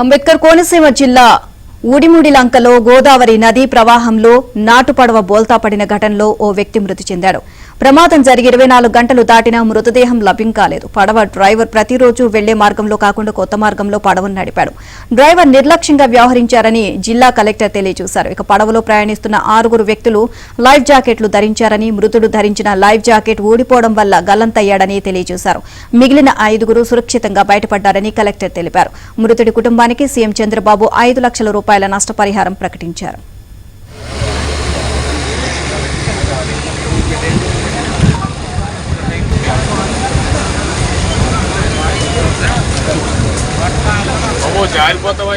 అంబేద్కర్ కోనసీమ జిల్లా ఊడిముడిలంకలో గోదావరి నదీ ప్రవాహంలో నాటుపడవ బోల్తా పడిన ఘటనలో ఓ వ్యక్తి మృతి చెందాడు. ప్రమాదం జరిగి 24 గంటలు దాటినా మృతదేహం లభ్యం కాలేదు. పడవ డ్రైవర్ ప్రతిరోజు వెళ్లే మార్గంలో కాకుండా కొత్త మార్గంలో పడవను నడిపాడు. డ్రైవర్ నిర్లక్ష్యంగా వ్యవహరించారని జిల్లా కలెక్టర్ తెలియజేశారు. ఇక పడవలో ప్రయాణిస్తున్న 6 వ్యక్తులు లైఫ్ జాకెట్లు ధరించారని, మృతుడు ధరించిన లైఫ్ జాకెట్ ఊడిపోవడం వల్ల గల్లంతయ్యాడని తెలియజేశారు. మిగిలిన 5 సురక్షితంగా బయటపడ్డారని కలెక్టర్ తెలిపారు. మృతుడి కుటుంబానికి సీఎం చంద్రబాబు 5 లక్షల రూపాయల నష్టపరిహారం ప్రకటించారు. జారిపోతావా